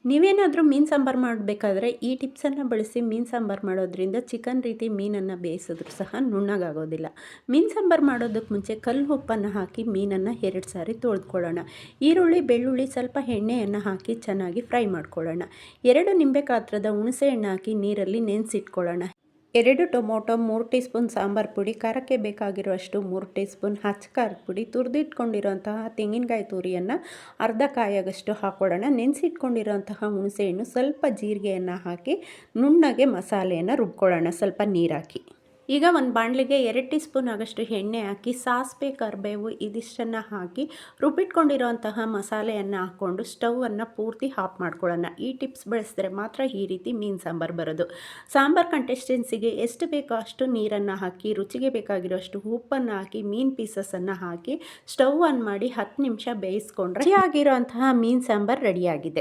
ನೀವೇನಾದರೂ ಮೀನು ಸಾಂಬಾರು ಮಾಡಬೇಕಾದ್ರೆ ಈ ಟಿಪ್ಸನ್ನು ಬಳಸಿ ಮೀನು ಸಾಂಬಾರು ಮಾಡೋದ್ರಿಂದ ಚಿಕನ್ ರೀತಿ ಮೀನನ್ನು ಬೇಯಿಸಿದ್ರೂ ಸಹ ನುಣ್ಣಗಾಗೋದಿಲ್ಲ. ಮೀನು ಸಾಂಬಾರು ಮಾಡೋದಕ್ಕೆ ಮುಂಚೆ ಕಲ್ಲು ಉಪ್ಪನ್ನು ಹಾಕಿ ಮೀನನ್ನು 2 ಸಾರಿ ತೊಳೆದುಕೊಳ್ಳೋಣ. ಈರುಳ್ಳಿ, ಬೆಳ್ಳುಳ್ಳಿ, ಸ್ವಲ್ಪ ಎಣ್ಣೆಯನ್ನು ಹಾಕಿ ಚೆನ್ನಾಗಿ ಫ್ರೈ ಮಾಡ್ಕೊಳ್ಳೋಣ. 2 ನಿಂಬೆ ಗಾತ್ರದ ಹುಣಸೆ ಹಣ್ಣು ಹಾಕಿ ನೀರಲ್ಲಿ ನೆನೆಸಿಟ್ಕೊಳ್ಳೋಣ. 2 ಟೊಮೊಟೊ, 3 ಟೀ ಸ್ಪೂನ್ ಸಾಂಬಾರು ಪುಡಿ, ಖಾರಕ್ಕೆ ಬೇಕಾಗಿರುವಷ್ಟು 3 ಟೀ ಸ್ಪೂನ್ ಹಚ್ಚ ಖಾರದ ಪುಡಿ, ತುರಿದಿಟ್ಕೊಂಡಿರೋಂತಹ ತೆಂಗಿನಕಾಯಿ ತುರಿಯನ್ನು ಅರ್ಧ ಕಾಯಾಗಷ್ಟು ಹಾಕ್ಕೊಳ್ಳೋಣ. ನೆನೆಸಿಟ್ಕೊಂಡಿರೋಂತಹ ಹುಣಸೆಹಣ್ಣು, ಸ್ವಲ್ಪ ಜೀರಿಗೆಯನ್ನು ಹಾಕಿ ನುಣ್ಣಗೆ ಮಸಾಲೆಯನ್ನು ರುಬ್ಕೊಳ್ಳೋಣ, ಸ್ವಲ್ಪ ನೀರು ಹಾಕಿ. ಈಗ ಒಂದು ಬಾಣಲಿಗೆ 2 ಟೀ ಸ್ಪೂನ್ ಆಗಷ್ಟು ಎಣ್ಣೆ ಹಾಕಿ ಸಾಸಿವೆ, ಕರಿಬೇವು ಇದಿಷ್ಟನ್ನು ಹಾಕಿ ರುಬ್ಬಿಟ್ಕೊಂಡಿರೋಂತಹ ಮಸಾಲೆಯನ್ನು ಹಾಕ್ಕೊಂಡು ಸ್ಟವನ್ನು ಪೂರ್ತಿ ಆಫ್ ಮಾಡ್ಕೊಳ್ಳೋಣ. ಈ ಟಿಪ್ಸ್ ಬಳಸಿದ್ರೆ ಮಾತ್ರ ಈ ರೀತಿ ಮೀನು ಸಾಂಬಾರು ಬರೋದು. ಸಾಂಬಾರು ಕಂಟೆಸ್ಟೆನ್ಸಿಗೆ ಎಷ್ಟು ಬೇಕೋ ಅಷ್ಟು ನೀರನ್ನು ಹಾಕಿ ರುಚಿಗೆ ಬೇಕಾಗಿರೋಷ್ಟು ಉಪ್ಪನ್ನು ಹಾಕಿ ಮೀನು ಪೀಸಸನ್ನು ಹಾಕಿ ಸ್ಟವ್ ಆನ್ ಮಾಡಿ 10 ನಿಮಿಷ ಬೇಯಿಸ್ಕೊಂಡ್ರೆ ರುಚಿಯಾಗಿರೋಂತಹ ಮೀನು ಸಾಂಬಾರು ರೆಡಿಯಾಗಿದೆ.